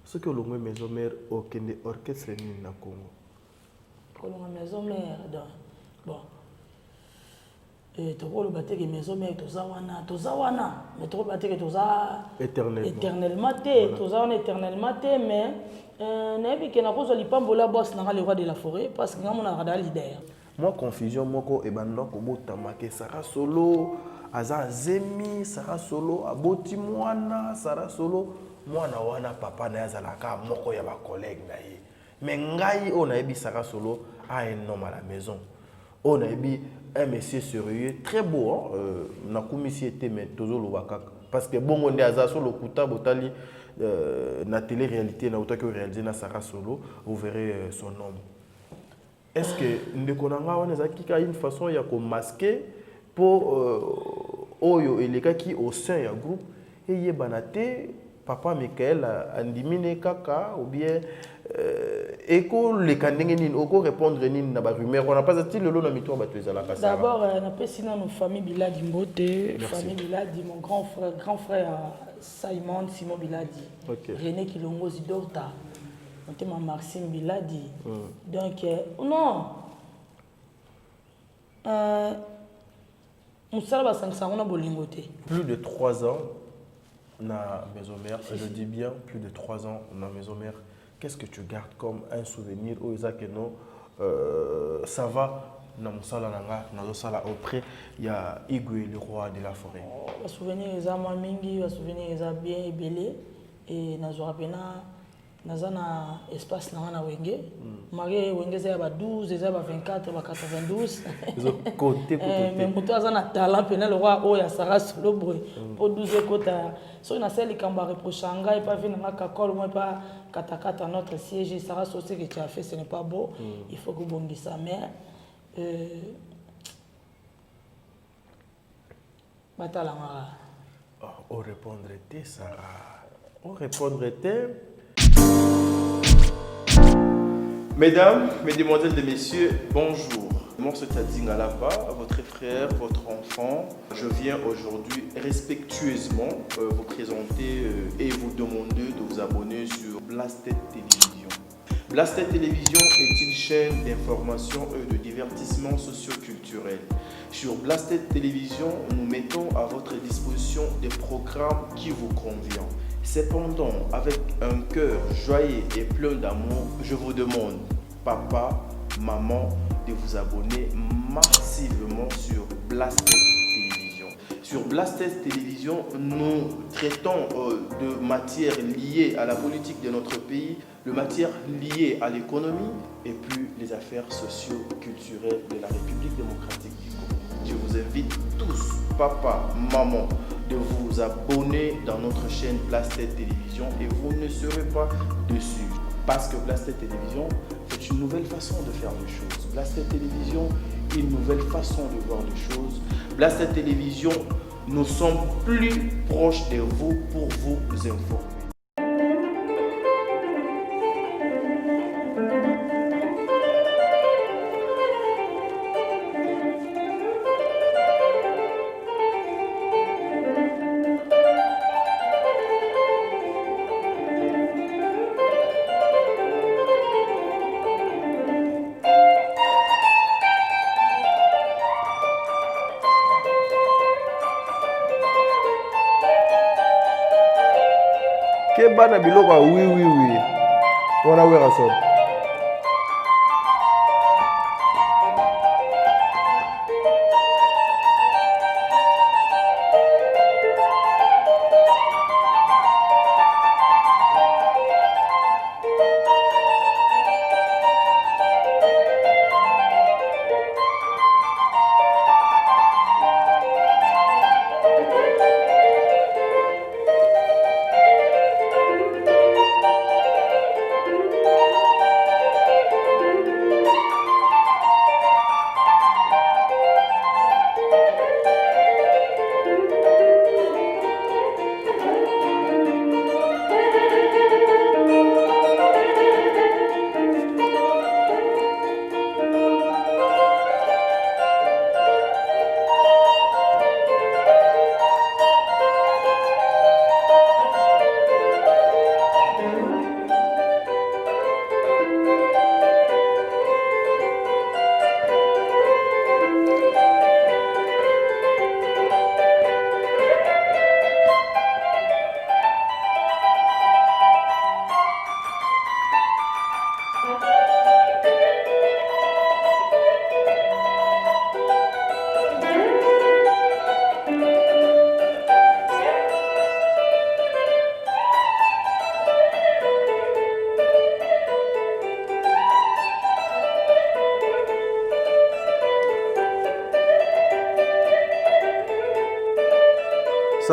Ce que l'on maison mère au Kende orchestre ni na Congo. Pour la maison mère, bon. Et tu vois le bâtiment que maison mère, tozawana, mais tu vois le bâtiment que toza éternellement, éternellement, mais n'importe qui n'a pas le pambola boss n'a le roi de la forêt parce que nous on a radar l'idée. Moi confusion moko e bando ko botamake Sarah Solo, aza zemi Sarah Solo, aboti mwana Sarah Solo, mwana wana papa na yazalaka moko ya ba collègue na ye. Mais ngai on a ebi Sarah Solo a un homme à la maison. On a ebi un monsieur sérieux, très beau, na komisi était mais tozolo wakaka parce que bon on est aza solo kuta botali na télé-réalité na autant que réalisé na Sarah Solo, vous verrez son nom. Est-ce que Ndekonanga on a une façon ya ko masquer pour oyo et les gars qui au sein du groupe et yebanate papa Michael andimine kaka ou bien eko les kandenge ni oko répondre ni na ba rumeur on n'a pas dit le lot na mito ba tueza la kasa. D'abord on appelle sinon nos famille Biladi Mbote, famille Biladi mon grand frère Simon Biladi. Okay. René Kilongo Zidorta. On m'a Maxime Biladi. Donc, non. Plus de 3 ans na maison mère, je dis bien plus de 3 ans na maison mère. Qu'est-ce que tu gardes comme un souvenir au Isaac et non ça va na musala nanga na sala auprès il y a Igwe le roi de la forêt. Le souvenir est à moi mingi, le souvenir est bien ébélé et na zorapena nazana espace na wenge marié wenge za ba 12 za ba 24 ba 92 côté mais muto azana talent pena le roi o ya Sarah Solo boy pour 12 kota so na seli kamba reprochanga et pas venir na kakol moi pas katakata notre siège Sarah Solo ce que tu as fait ce n'est pas beau il faut que bongisa mais batalanga on répondrait Sarah on répondrait. Mesdames, mesdemoiselles et messieurs, bonjour. Moi, c'est Tadzi Ngalapa, votre frère, votre enfant. Je viens aujourd'hui respectueusement vous présenter et vous demander de vous abonner sur Blasted Télévision. Blasted Télévision est une chaîne d'information et de divertissement socio-culturel. Sur Blasted Télévision, nous mettons à votre disposition des programmes qui vous conviennent. Cependant, avec un cœur joyeux et plein d'amour, je vous demande, papa, maman, de vous abonner massivement sur Blasted Télévision. Sur Blasted Télévision, nous traitons de matières liées à la politique de notre pays, de matières liées à l'économie et puis les affaires socio-culturelles de la République démocratique du Congo. Je vous invite tous, papa, maman, de vous abonner dans notre chaîne Blasted Télévision et vous ne serez pas déçus. Parce que Blasted Télévision, c'est une nouvelle façon de faire les choses. Blasted Télévision, une nouvelle façon de voir les choses. Blasted Télévision, nous sommes plus proches de vous pour vous informer. Bana biloko oui wana wera so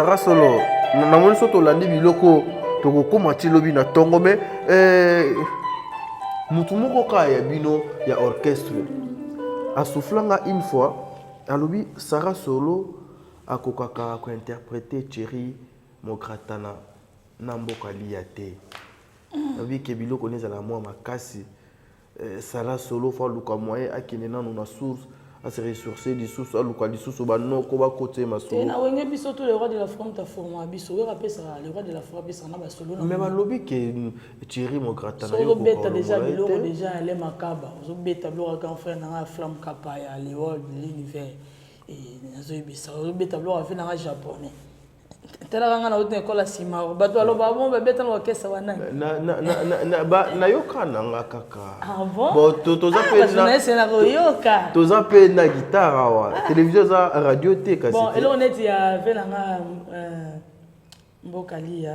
Sarah Solo namoni so tolandi biloko tokokoma ti lobi na tongo me mutu moko ka ya bino ya orchestre asuflanga une fois alobi Sarah Solo akokaka kointerpréter Thierry Mokratana na mboka lia te alobi ke biloko nezala mwa makasi Sarah Solo fa luka moyen akende nanu na source à se ressourcer des sources à l'occasion des sources au banno koba côté ma solo. Et na wenge biso tout le roi de la forme ta forme biso we rappelle ça le roi de la forme biso na ba solo. Mais ba lobby que Thierry Mokratana yo ko beta déjà biloko déjà elle makaba zo beta biloko quand frère na flamme kapa ya le roi de l'univers et nazo bisa zo beta biloko fait na japonais. Tela kanga na uti ekola sima bato aloba bon ba beta na kesa wana na yoka nanga kaka ah bon bon toza pe na c'est na yoka toza pe na guitare wa télévision za radio te kasi bon et là on est ya venanga mbokali ya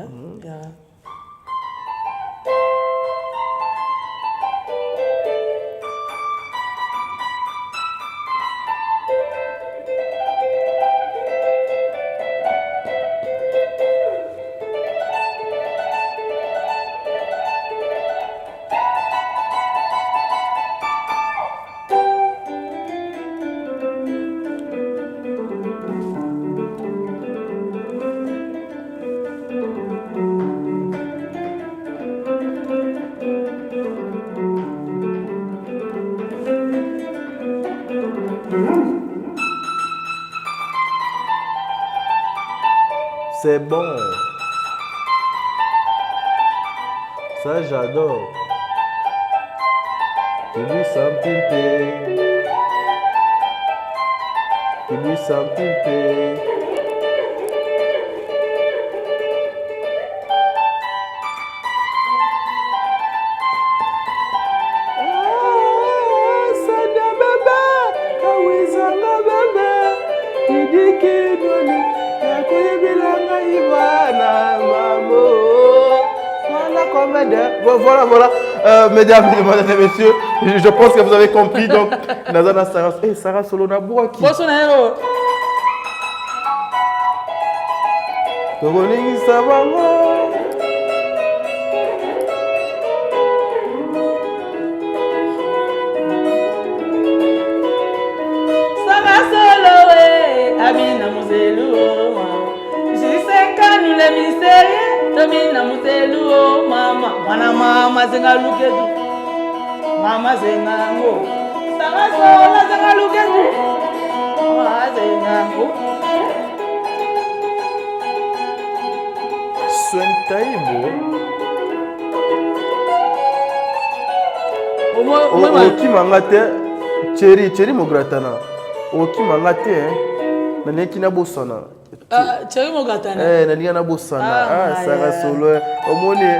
c'est bon. Ça j'adore. Tu lui sens pimper. Tu lui sens pimper. Voilà. Mesdames et messieurs, je pense que vous avez compris. Donc, Nazana Sarah, Sarah Solo na boa qui. Sarah Solo, Amina Muzelu, j'ai 5 ans, nous les mystérieux. Tomina mutelu mama mwana mama zengaluketu mama zengango Sarah Solo zengaluketu mama zengango Swentaibo Oki mangate Thierry Mokratana Oki mangate na nekina bosana Thierry Mokratana na liana bosana Sarah Solo omoni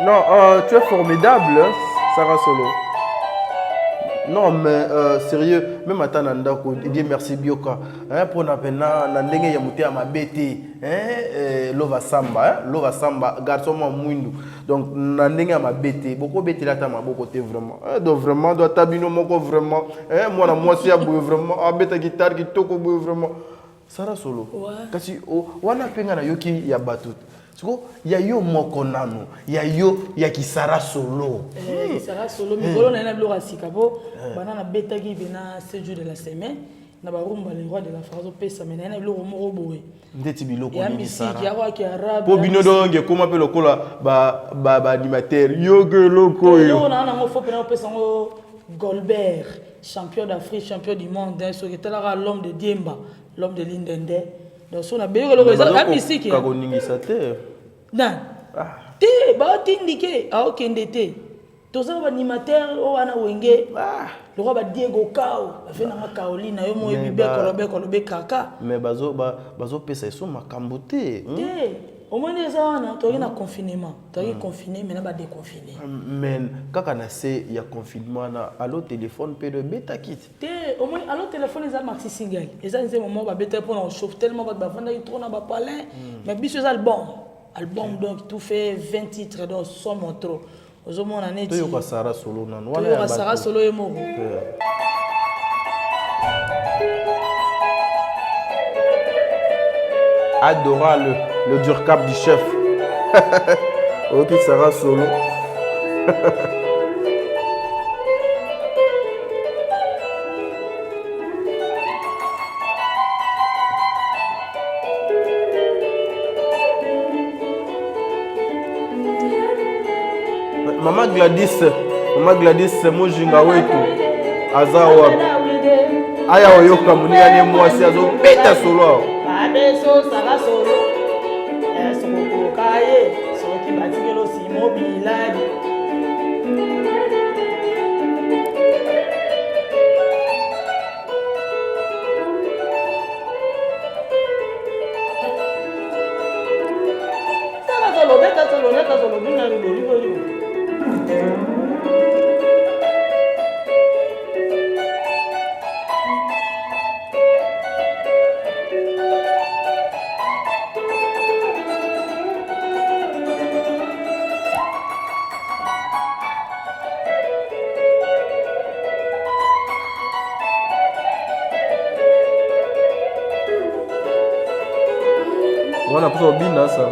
Non, tu es formidable, Sarah Solo. Non, mais sérieux, même à Tananda, Dieu merci Bioka. Pour na pena, na ndenge ya muté ma bête, lova samba, garçon ma mwindu. Donc na ndenge ma bête, beaucoup bête là ta ma beaucoup côté vraiment. Donc vraiment doit tabino moko vraiment. Moi na moi si abou vraiment, a bête guitare qui toko bou vraiment. Sarah Solo. Kasi wana penga na yoki ya batut. Il y a yo moko nanu, il y a yo ya ki Sarah Solo. Sarah Solo, mais voilà na blora sikabo, banana beta qui bena 7 jours de la semaine, na ba rumba le roi de la phrase pesa mais na blora moko boye. Ndeti biloko ni Sarah. Ya musique, ya ki arabe. Po bino donge comment pe lokola ba animateur yo ge loko yo. Yo na mo fo pena pesa ngo Goldberg, champion d'Afrique, champion du monde, so qui était là l'homme de Diemba, l'homme de Lindende. Donc on a bien le musique. Kagoningisa te. Non. Te ba tindike a okende te. toza animateur o wana wenge le roi Diego Kao a fait na Caroline yo mo bibe kolobe kaka mais bazo pesa so makambote au moins les wana to na confinement to confiné mais na ba déconfiné mais kaka na se ya confinement na allo téléphone pe de beta kit au moins allo téléphone les a maxi single les a un moment ba beta pour on chauffe tellement ba vanda il trop na ba palin mais biso album donc tout fait 20 titres donc somme trop ozomona neti to yo Sarah Solo nan wala ya Sarah Solo et moko Adora le dur cap du chef. Ok, Sarah Solo. Maman Gladys, c'est mon jinga wetu. Azawa. Aya oyoka muniane mwasi azo peta solo. Adesso Sarah Solo. Soko kaye, soki batikelo simo biladi. Sarah Solo, beta solo, bina lolo. On a besoin de ça.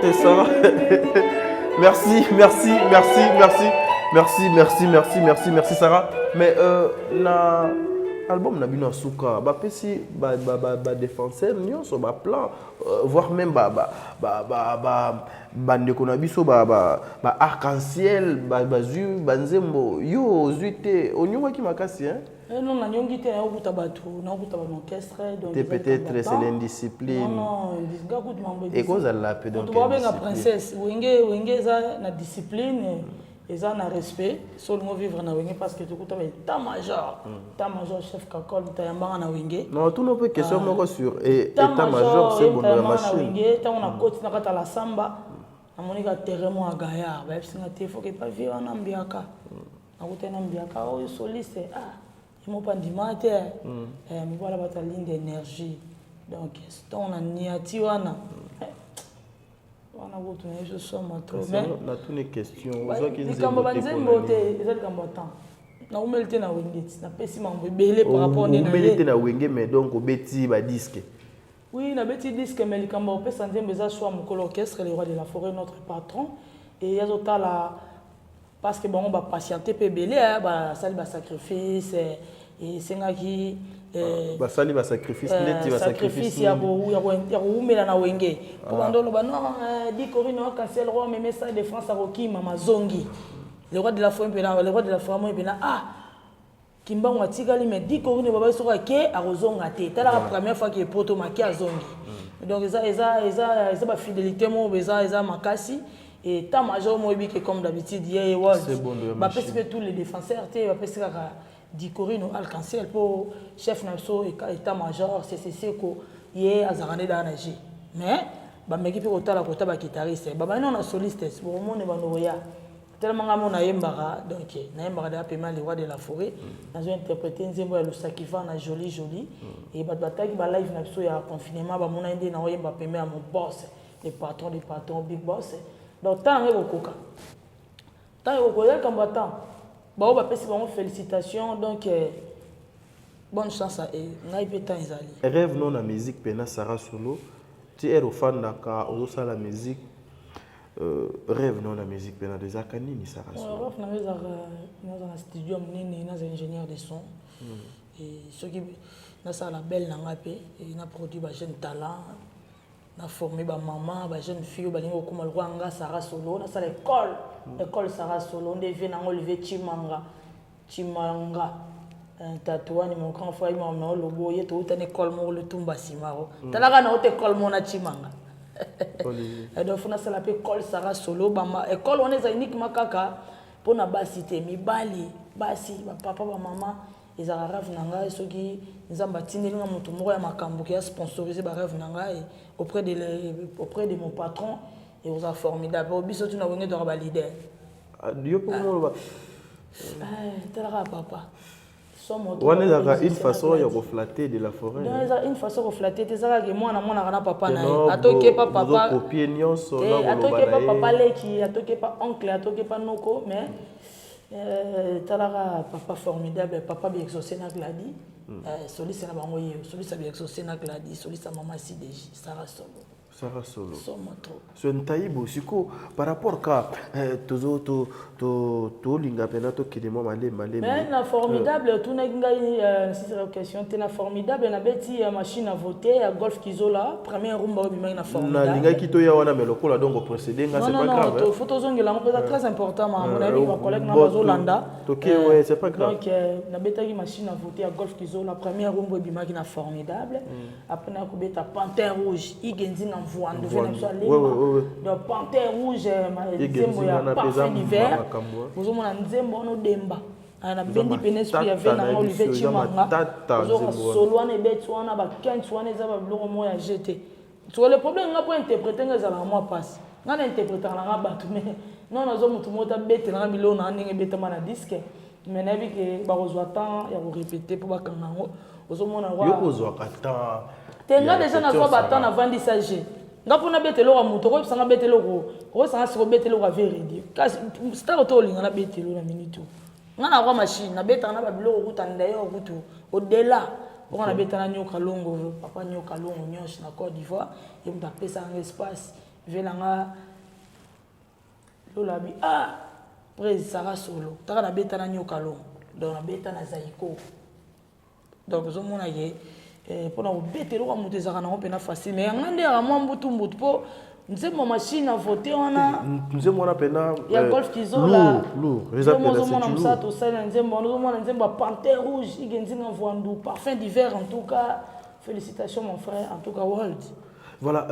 C'est ça. Merci Sarah. Mais album na bino suka ba pesi ba défenseur nyonso ba plan voire même ba ndeko na biso ba arc-en-ciel ba zu banzembo yo zuite onyonga ki makasi hein non na nyongi te na okuta batu na okuta ba orchestre donc peut-être c'est l'indiscipline non disga kutu mambo et cause la peu donc on doit bien princesse wenge za na discipline et ça na respect seulement vivre na wenge parce que tu kuta ba état major chef kakol tayamba na wenge non tout non peut question moko sur et état major c'est bon la machine wenge tant on a côté na kata la samba na monika terremo à gaillard ba singa te faut que pas vivre na mbiaka na kuta na mbiaka o soliste ils m'ont pas dit matin mais voilà votre ligne d'énergie donc on a niati wana on a beaucoup de choses sur ma trop mais on a toutes les questions aux autres qui nous ont été ils ont combattant na umelite na wengeti na pesi mambo belé par rapport na umelite na wenge mais donc obeti ba disque oui na beti disque mais likambo pesa nzembe za choix mon orchestre le roi de la forêt notre patron et yazota la parce que bon on va patienter peu belé ba sali ba sacrifice et sengaki ba sali ba sacrifice neti ba sacrifice ya umela na wenge pour bandolo ba non dit Corino cancel roi mais ça de France à Roki mama zongi le roi de la forêt le roi de la forêt pena kimba watikali mais dit Corino baba soka ke a rozonga te tala la première fois que poto maki a zongi donc ça ba fidélité mo ça makasi et ta major mo bi que comme d'habitude hier ba pèse tous les défenseurs te ba pèse dit Corino alcancel pour chef naso état major CCC ko hier azarane da naji mais ba meki pe kota la kota ba guitariste ba non na soliste pour monde ba noya tellement ngamo na yembara donc na yembara da paiement le roi de la forêt nazo interpréter nzembo ya lusakiva na joli et ba bataki ba live naso ya confinement ba mona inde na yemba paiement à mon boss le patron des patrons big boss donc tant rekoka tant rekoka combattant ba o ba pesi ba félicitations donc bonne chance à ngai petan ezali rêve non la musique pena Sarah Solo tu es au fan d'aka ozo la musique rêve non la musique pena des akanini Sarah Solo rêve na dans studio nini na ingénieur de son et ce qui na ça la belle na ngapé et na produit ba jeune talent na formé ba maman ba jeune fille ba lingo kuma lwanga Sarah Solo na sala école Sarah Solo ndeve na Olivier Chimanga tatouani mon grand frère m'a emmené au lobo y était une école mo le tumba simaro talaka na haute école mo na Chimanga et donc na sala école Sarah Solo ba école on est uniquement kaka pour na basité mibali basi ba papa ba maman ils ont rêve nanga soki nzamba tindelinga mutu moko ya makambo qui a sponsorisé ba rêve nanga auprès de mon patron et vous a formidable biso tu na wengé de ba leader yo pour moi talaka papa on est une façon de refléter de la forêt. Non, une façon de refléter. C'est ça que moi, na papa na. Atoke pas papa. Copier nyonso na atoke pas papa leki, atoke pas oncle, atoke pas noko, mais talara papa formidable, papa bien exaucé na gladi. Soli c'est na bangoye, soli ça bien exaucé na gladi, soli sa maman CDJ, Sarah Solo. Sarah Solo. C'est un taïbo, siko par rapport à to linga pena to kidemo malé. Mais na formidable, tout na ngai si c'est la question, t'es na formidable na beti machine à voter à Golf Kizola, première rumba bima na formidable. Na linga kito ya wana meloko la donc procéder nga c'est pas grave. Non, photo zongela c'est très important mon ami mon collègue na Bazolanda. OK ouais, c'est pas grave. Donc na betaki machine à voter à Golf Kizola, première rumba bima na formidable. Après na ko beta Panthère Rouge, igenzi na Vouando donc Panthère Rouge nzembo ya parfum d'hiver vous avez nzembo no demba na bendi penesprit ya vena na Olivier Chimanga vous solo wana ebeti wana ba 15 wana eza ba biloko mo ya jeté so le problème nga pour interpréter nga za la moi passe nga na interpréter na bato mais non nazo mutu mota bete na biloko na ndenge beta mana disque mais na bi ke ba kozwa temps ya ko répéter pour ba kanango ozomona wa yo kozwa kata tenga déjà na zo ba temps avant d'isage nga pona betelo wa muto ko sanga betelo ko sanga siko betelo wa vérité kasi star to linga na betelo na minute nga na kwa machine na beta na ba biloko kutanda yo kutu au-delà on a beta na nyoka longo papa nyoka longo nyosh na Côte d'Ivoire et on tapé ça en espace velanga lola bi près Sarah Solo taka na beta na nyoka longo donc na beta na Zaiko donc zo mona ye pour nous bêter le roi des arana on peut facile mais on a un moment mbutu po nzembo machine à voter on a nzembo na pena ya Golf Kizola lourd les appels c'est tout ça nzembo nzembo Panthère Rouge igenzi na Vouando parfum d'hiver en tout cas félicitations mon frère en tout cas world voilà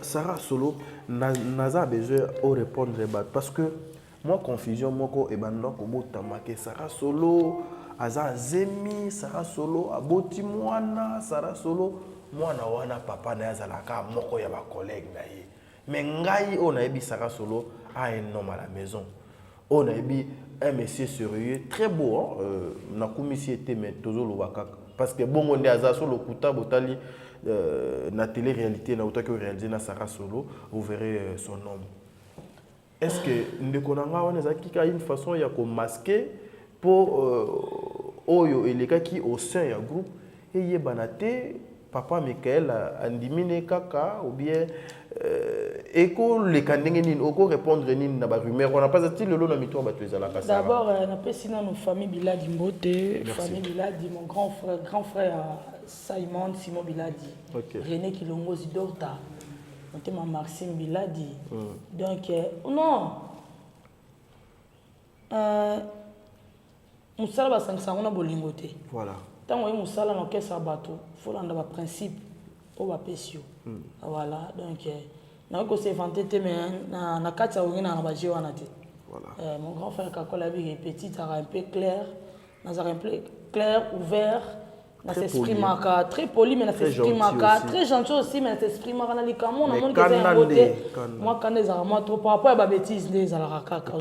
Sarah Solo naza besoin au répondre parce que moi confusion moko e banda ko botamake Sarah Solo aza zemi Sarah Solo aboti mwana Sarah Solo mwana wana papa na yazalaka moko ya ba collègue na ye mais ngai on a ebi Sarah Solo a un homme à la maison on a ebi un monsieur sérieux très beau na komisi était mais tozolo baka parce que bon on est aza solo kuta botali na télé réalité na utaki réaliser na Sarah Solo vous verrez son nom est-ce que ndeko nanga wana zakika une façon ya ko masquer pour oyo eleka qui au sein ya groupe et yebanate papa Michael andimine kaka ou bien eko le kandenge nini oko répondre nini na ba rumeur on n'a pas dit le lot na mito ba tezala ka ça d'abord na pesina nos famille Biladi Mbote famille Biladi mon grand frère Simon Biladi René Kilongozi Dorta on te Maxime Biladi donc non musala basangisa ngona bolingo te voilà tant que musala na kesa bato faut landa ba principe o ba pesio voilà donc na ko se vanter te mais na katsa ngina na ba jiwana te voilà mon grand frère Kakola bi petit un peu clair na un peu clair ouvert na s'exprime très poli mais na s'exprime très gentil aussi mais na s'exprime na likamo na monde que c'est un côté moi quand les moi trop par rapport à ba bêtise les ala kaka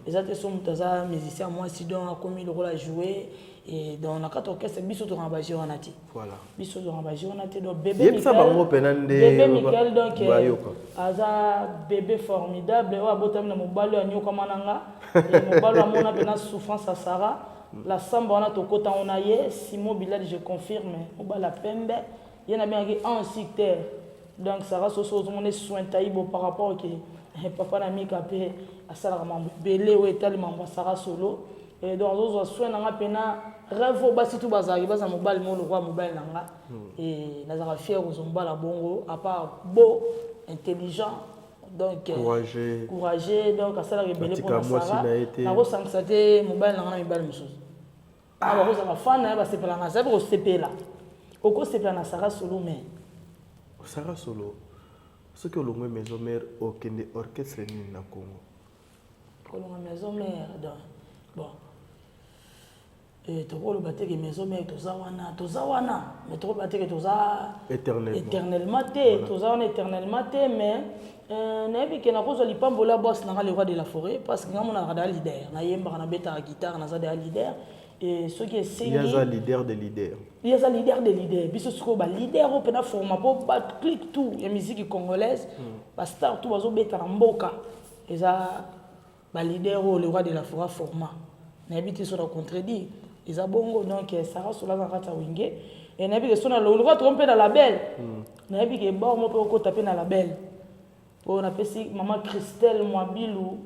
les autres sont des musiciens moi si donc a commis le rôle à jouer et dans la carte orchestre biso to rambaji onati voilà biso to rambaji onati donc bébé Michael donc aza bébé formidable wa botam na mobalo ya nyoka mananga et mobalo amona pena souffrance à Sarah la samba on a to kota on a ye Simon Bilal je confirme mobala pembe yana bien en secteur donc Sarah soso on est soin taïbo par rapport que papa na mi kapé à Sarah belé ou étalement Sarah Solo et donc on soin nanga pena rêve basi tout bazali baza mobile mo le roi mobile nanga et nazara fier aux ombala bongo à part beau intelligent donc courageux donc à ça la rebelle pour Sarah na ko sangsate mobile nanga na mobile mususu aba ko za fan na ba sepela na za ko sepela oko sepela na Sarah Solo mais Sarah Solo ce que le maison mère au Kende orchestre ni na Congo ko la maison mère donc bon et tu vois le bâtiment de maison mère tozawana mais tu vois le bâtiment éternellement éternellement mais n'aimez que na cause li pambola boss na le roi de la forêt parce que ngamo na rada leader na yemba na beta guitare na za de leader et ce qui est c'est il y a un leader de leader biso siko ba leader au pena forma pour ba click tout la musique congolaise ba star tout bazo beta na mboka et ça ba leader le roi de la forêt forma na habité sur la contredit ils a bongo donc Sarah Solo na kata wingé et na habité sur na le roi tromper dans la belle na habité bon mo peut ko taper na la belle on appelle maman Christelle Mwabilou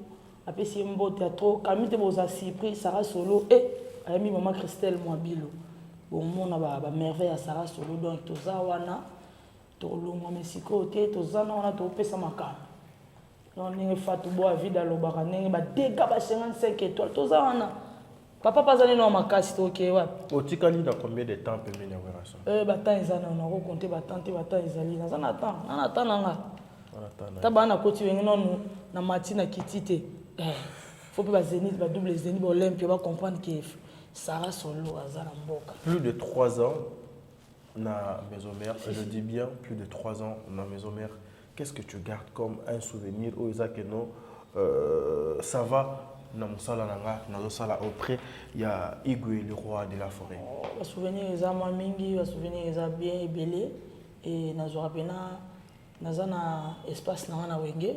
appelle si mbote trop kamite boza surprise Sarah Solo et ami maman Christelle Mwabilou bon mon ba merveille à Sarah Solo donc toza wana to longo mesiko te toza na wana to pesa makana non ninge fatu bo vida lo baranenge ba dega ba 55 étoiles toza wana papa pazali na makasi to ke wa otikali na combien de temps peut venir voir ça ba temps ezana na ko compter ba temps ezali na zana temps nanga tabana koti wengi non na matina kitite faut pas Zénith ba double Zénith ba Olympia ba comprendre que Sarah Solo azala mboka plus de 3 ans na maison mère je dis bien plus de 3 ans na maison mère qu'est-ce que tu gardes comme un souvenir au Isaac no ça va na musala nanga na sala auprès il y a Igwe le roi de la forêt ba souvenir ezama mingi ba souvenir eza bien ebelé et na zo rapena nazana espace na wenge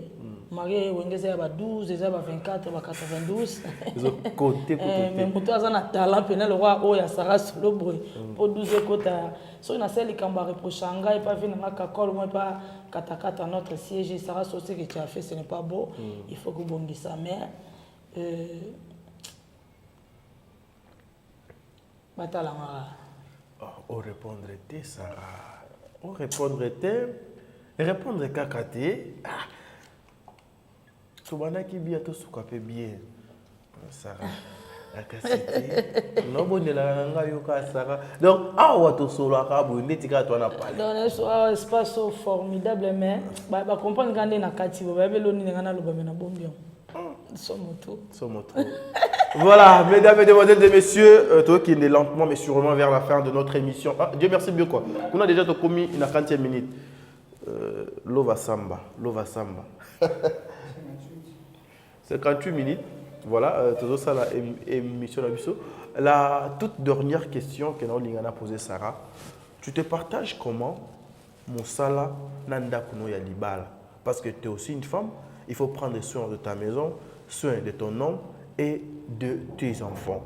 mari wenge za ba 12 za ba 24 ba 92 ils ont côté mais moto azana talent pena le roi o ya Sarah Solo boy pour 12 kota so na seli kamba reprochanga et pas venir na kakol moi pas katakata notre siège Sarah Solo ce que tu as fait ce n'est pas beau il faut que bongi sa mère batalanga on répondrait Sarah on répondrait répondre kakate subana ki bia to sukape bien Sarah akasiti no bonela nga yo ka Sarah donc awa to solo ka bo ndeti ka to na pale donc un espace formidable mais ba comprendre quand na kati ba belo ni nga na loba mena bombion somoto voilà mesdames et demoiselles et messieurs toi qui est lentement mais sûrement vers la fin de notre émission Dieu merci bien quoi on a déjà commis une 40e minute Lova Samba 58 minutes voilà tout ça la émission la toute dernière question que nous avons posée Sarah tu te partages comment Mosala Nanda Kuno ya Libala parce que tu es aussi une femme il faut prendre soin de ta maison soin de ton homme et de tes enfants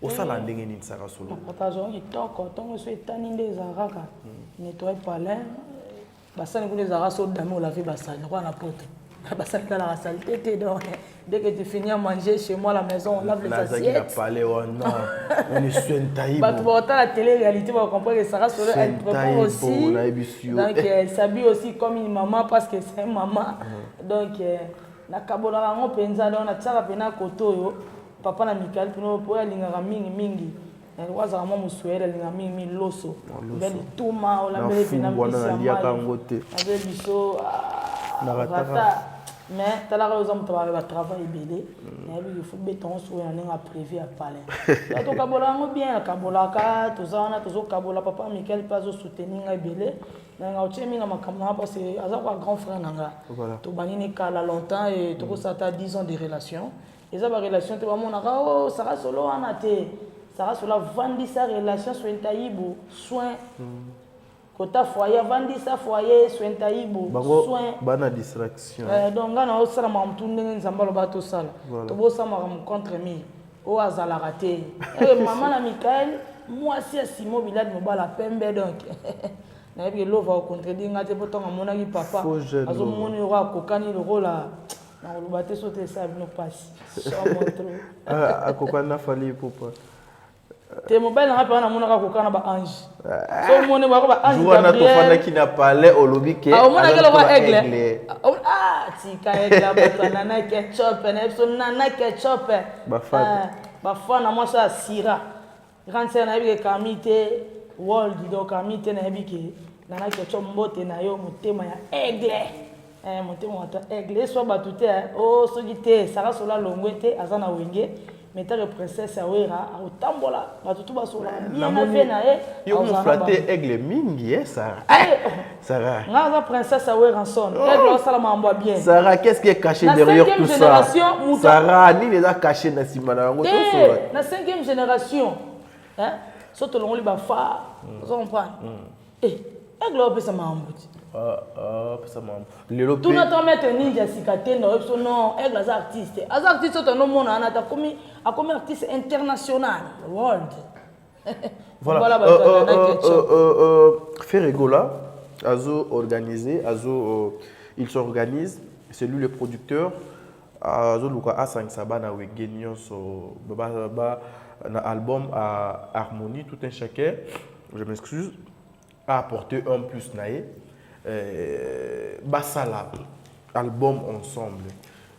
au sala ndenge ni Sarah Solo partageons kitoko tongo so etani ndeza kaka nettoyer palais basani kuna Sarah Solo dame on l'a fait basani quoi na pote basani la saleté donc dès que tu finis à manger chez moi à la maison on lave les assiettes la palais oh non on est sur un taïbo bah tu vois la télé réalité va comprendre que Sarah Solo elle prépare aussi donc elle s'habille aussi comme une maman parce que c'est une maman donc na kabola ngo penza donc na tsaka pena koto yo papa na Michael pino po ya linga mingi elle waza mo muswere linga mingi loso beli tuma ola beli pena mbisa ngote avec biso na rata mais tala ko zom travail ba travail belé mais il faut béton sur un nga prévu à palais to kabola ngo bien kabola ka to zana to zo kabola papa Michael pas zo soutenir nga belé nga ochemi na makamwa parce que aza quoi grand frère nanga to banini kala longtemps et to ça ta 10 ans de relation et ça ba relation te ba mona oh Sarah Solo ana te Sarah Solo vandi sa relation sur Ntayibo soin kota foyer vandi sa foyer sur Ntayibo soin bana distraction donc nga na osala ma mtunde nzambalo ba to sala to bo sama ma contre mi o azala raté maman na Michael moi si Simon Bilad mo bala pembe donc na bi lova au contredire ngate poto ngamona ki papa azo moni roi kokani le rôle Non, le bateau sauté ça nous passe. Sans montre. À quoi on a fallu pour pas. Tes mobiles n'a pas na monaka ko kana ba ange. So mone ba ko ba ange. Jouana to fana qui n'a parlé au lobby que. Ah, on a quel roi aigle. Ah, si ka aigle ba nana ketchup na so nana ketchup. Ba fa na mo sa sira. Quand c'est na bi kamite world do kamite na bi ke nana ketchup mbote na yo motema ya aigle. Motema ta aigle so ba tuté oh so gité sara sola longwete azana wenge. Mais ta princesse awera autambola batutu basola bien na fe na e yo mo flatter aigle mingi Sarah. Sarah nga princesse awera son aigle osala mambo bien. Sarah, qu'est-ce qui est caché derrière tout ça? Sarah ni les a caché na simana ngo to so na 5e génération hein soto longoli ba fa vous comprenez aigle opesa mambo pesa mambo lelo pe tout notre mettre ninja sikate no so non aigle as artiste soto no mona anata komi comme artiste international world. Voilà. Ferregola Azo organisé il s'organise, c'est lui le producteur. Azo Luka A5 Sabana Wegenion so baba na album à harmonie tout un chacun. Je m'excuse. A apporté un plus naé. Basala album ensemble.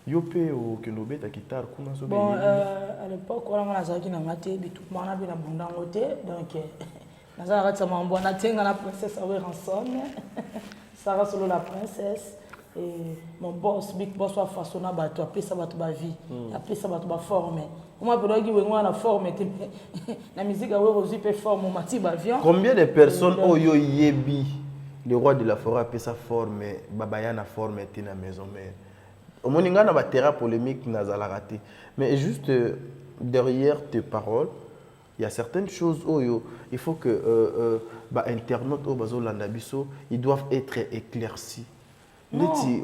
Yopé au Kenobe ta guitare comment ça bon à l'époque on a ça qui n'a maté bitu mana bi na bondango te donc naza ratsa mambo na tenga la princesse awe ransom Sarah solo la princesse et mon boss big boss wa façonna bato apé ça bato ba vie apé ça bato ba forme moi pelo ki wengo na forme te na musique awe rosi pe forme mati ba avion. Combien de personnes oyo yebi le roi de la forêt apé sa forme babaya na forme te na maison mais au moins, il y a une terrain polémique qui n'a pas raté. Mais juste derrière tes paroles, il y a certaines choses où il faut que internautes ils doivent être éclaircis.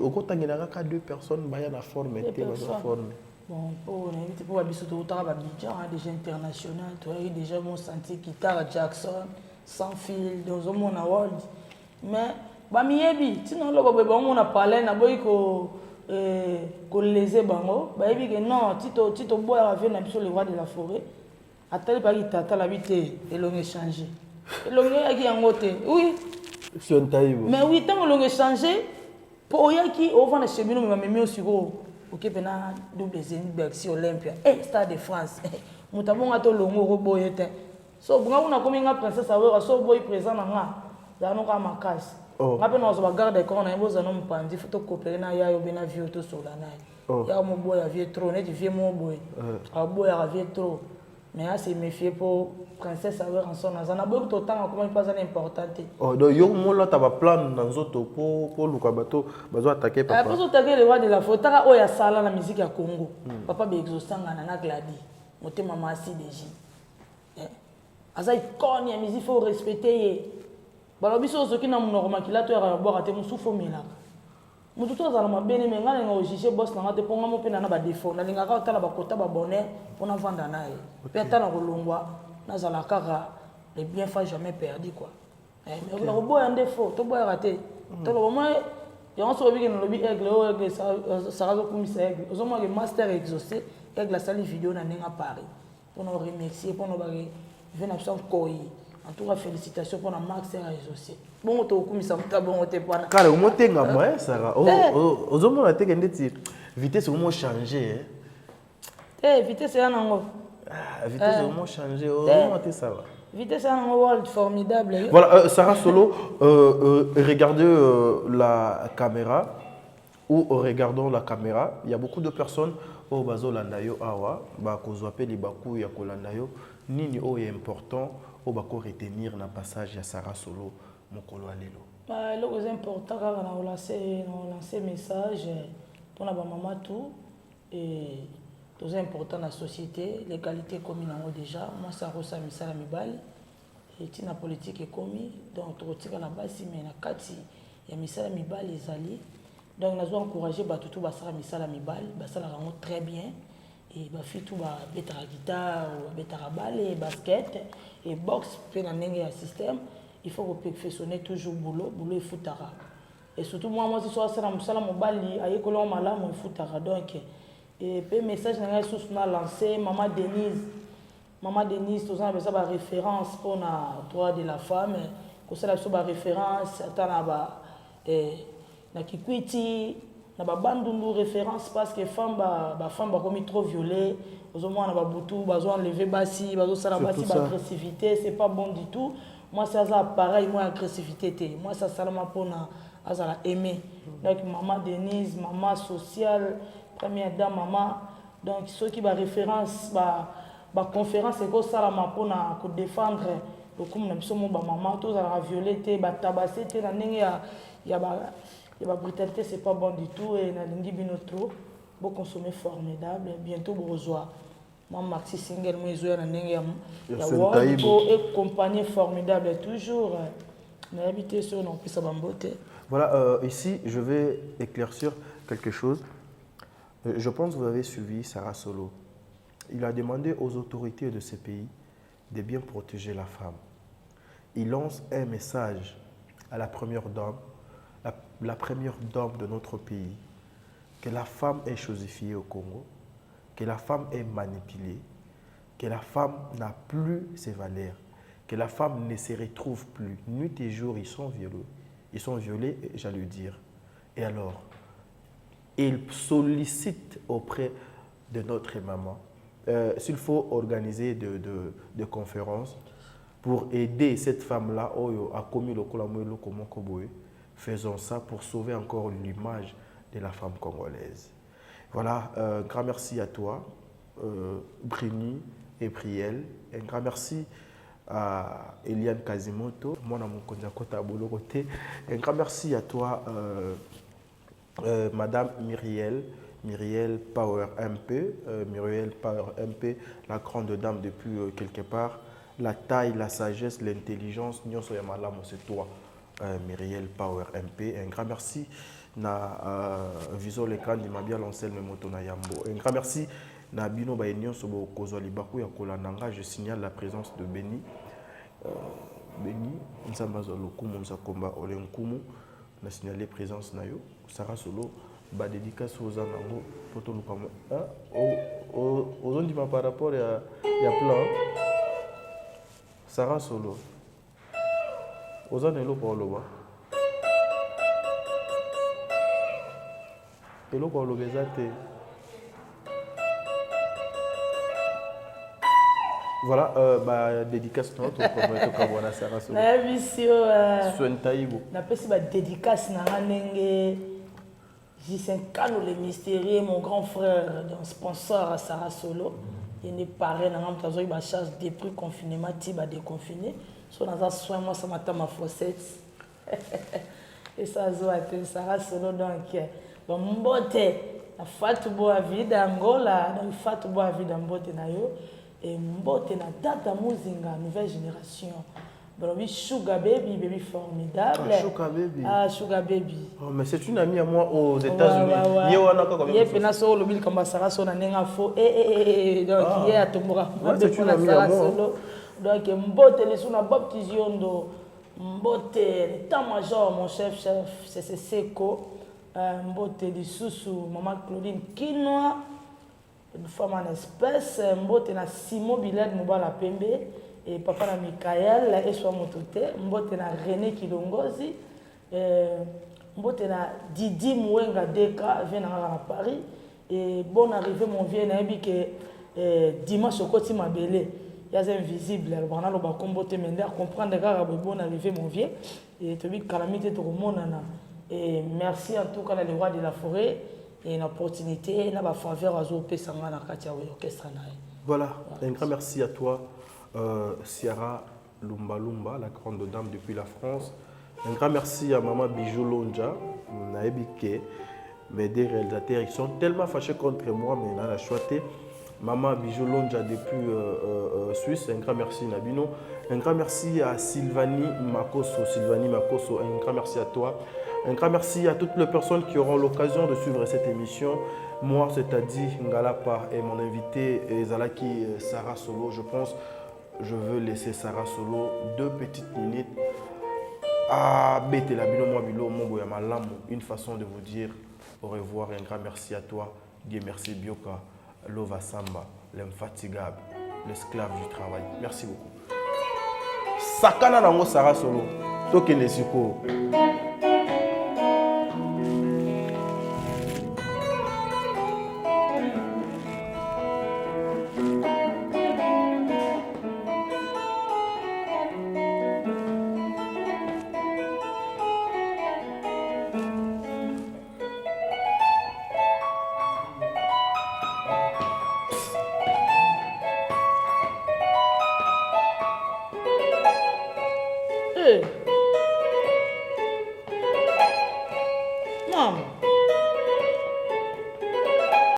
Au côté il y a deux personnes qui ont formé. Bon, pour déjà international, tu as déjà mon senti guitare Jackson, sans fil, dans un monde world. Mais, sinon, on a parlé, ko lese bango ba yebi ke non tito boya avait na biso le roi de la forêt atali pa kitata la bité elonge changer elonge yaki yango te oui mais oui tant elonge changer po yaki over na chemino me memi osiko okepe na double Zenit si Olympia Stade de France mutabonga to longo ko boye te so bunga una komi nga princesse awera so boy présent na nga za no ka makasi. Ngape na ozoba garde ko na imboza no mpandi foto coopérer na ya yo bena vie to sola na ya mo boya vie trop net vie mo boy boya vie trop mais c'est méfier pour princesse avoir en son na boy to tanga comment pas ça important donc yo mo là ta ba plan na nzoto pour luka bato bazo attaquer papa pour attaquer le roi de la faute o ya sala na musique ya Congo papa be exostanga na gladi motema masi deji asa icône ya musique faut respecter. Balobiso soki na munoko makila to ya boka te musufu mela mutu to za na bene me ngana ngo jije boss na ngate ponga mo pena na ba défaut na linga ka tala ba kota ba bonheur pona vanda nae pe tala ko longwa na za la kaka les bienfaits jamais perdu quoi mais ko boya défaut to boya raté to lo mo ya on so bi ke no lobi aigle ça razo kumisa aigle ozo mo ke master exaucé aigle sali vidéo na ninga Paris pour nous remercier pour nous ba venir absent koi. En tout cas, félicitations pour la Max et associé. Bon, tu as un bon point. Car au moins, tu as un Sarah. Aux hommes, on a été vitesse au moins changé. Vitesse, c'est un angle. Vitesse au moins changé. Au moins, tu ça va. Vitesse, c'est un world formidable. Voilà, Sarah Solo, regardez la caméra. Ou regardons la caméra. Il y a beaucoup de personnes au bazo landayo awa, ba kozwape li baku ya kolandayo. Nini o est important. On va retenir le passage à Sarah Solo, mon colo alelo. Le plus important, on a lancé un message pour la maman tout et tout important dans la société, l'égalité commune déjà. Moi, ça ressemble à ça la mibali et la politique est commis donc tu retires la base mais na kati ya misala mibali ezali donc nous avons encouragé tout basala misala mibali basala rango très bien. Et bah fait tout bah betara guitare ou betara balle basket et boxe puis dans un système il faut perfectionner toujours boulot il faut tara Et surtout moi si soit ça na musala mobali ayekolo malamu ifutaka donc et puis message na sous na lancé maman Denise tous ça ba référence pour na droit de la femme ko ça la ba référence atana ba na kikwiti na ba bandundu référence parce que femme ba comme trop violée aux hommes na ba butu bazo enlever basi bazo sala basi ba agressivité c'est pas bon du tout. Moi ça pareil moi agressivité moi ça salama pour na azala aimé donc maman Denise maman sociale première dame maman donc ceux qui ba référence ba conférence et ko salama pour na ko défendre le comme na biso mo ba maman tous ala violer ba tabasser te na ndenge ya ba brutalité c'est pas bon du tout et na lingi bino trop bon consommer formidable bientôt bourgeois moi maxi single moi zo na ndenge ya et compagnie formidable toujours na habité sur non plus ça bambote. Voilà, ici, je vais éclaircir quelque chose. Je pense que vous avez suivi Sarah Solo. Il a demandé aux autorités de ce pays de bien protéger la femme. Il lance un message à la première dame, la première dame de notre pays, que la femme est chosifiée au Congo, que la femme est manipulée, que la femme n'a plus ses valeurs, que la femme ne se retrouve plus. Nuit et jour, ils sont violés. Ils sont violés, j'allais dire. Et alors, il sollicite auprès de notre maman s'il faut organiser de conférences pour aider cette femme-là à commis le Koboé. Faisons ça pour sauver encore l'image de la femme congolaise. Voilà, un grand merci à toi, Brini et Priel. Un grand merci à Eliane Kazimoto, moi dans mon Konjakota Boloroté. Un grand merci à toi, Madame Myriel Power MP, Myriel Power MP, la grande dame depuis quelque part. La taille, la sagesse, l'intelligence, nous sommes là, c'est toi, Myriel Power MP. Un grand merci na viso l'écran de Mabia Lancel Memoto na Yambo. Un grand merci. Nabino Bayenyon Sobo Kozoli Baku Yakolananga, je signale la présence de Béni. Béni, Nsambazo Kumu Nsakomba Olenkumu, on a signalé la présence Nayo, Sarah Solo, ba dédicace aux Anango, Poto Lukamo. Aux zones par rapport à plan, Sarah Solo. Aux Anelo pour Loba. Et l'eau pour l'obésité. Voilà, dédicace notre promoteur Sarah Solo. Na visio Sointaïbo. na pesi ba dédicace na nenge Jisenkano le mystérieux mon grand frère donc sponsor à Sarah Solo. Il n'est parrain na ngam tazo ba charge des prix confinement ti ba déconfiné. So na za soin moi ça mata ma fossette. Et ça zo a Sarah Solo donc bon mbote na fatu bo a vida Angola na fatu bo a vida mbote na yo. Et mbote na tata muzinga nouvelle génération. Bon oui Sugar Baby baby formidable. Sugar Baby. Ah Sugar Baby. Oh, mais c'est une amie à moi aux États-Unis. Yé wana ka comme. Yé pena so le bil kamba Sarah so na nenga fo donc yé atomboka. C'est une amie à moi. Donc mbote les suna baptisation mbote l'état-major mon chef c'est Seko mbote lisusu maman Claudine Kinoa. Une femme en espèce, mbote na Simon Bilad Mobala Pembe et papa na Michael et soit mototé, mbote na René Kilongozi, mbote na Didi Mwenga Deka vient à Paris et bon arrivée mon vieux na bi que dimanche au côté Mabélé, il y a invisible, on a le balcon mbote mende à comprendre que bon arrivée mon vieux et tu vis calamité tout le monde et merci en tout cas les rois de la forêt. Et une opportunité, une faveur à Zopé Sangana Katia Orchestre. Voilà, un grand merci à toi, Ciara Lumba Lumba, la grande dame depuis la France. Un grand merci à Maman Bijou Lonja, Naebike, mes deux réalisateurs. Ils sont tellement fâchés contre moi, mais on a choisi. Maman Bijou Lonja depuis Suisse, un grand merci Nabino. Un grand merci à Sylvanie Makoso, un grand merci à toi. Un grand merci à toutes les personnes qui auront l'occasion de suivre cette émission. Moi, c'est-à-dire Ngalapa et mon invité Zalaki Sarah Solo. Je pense je veux laisser Sarah Solo 2 petites minutes Ah, bête la bino moi bilo mon ya malamu. Une façon de vous dire au revoir et un grand merci à toi. Dieu merci Bioka, Lova Samba, l'infatigable, l'esclave du travail. Merci beaucoup. Sakana nango Sarah Solo. Tokende siko. Maman.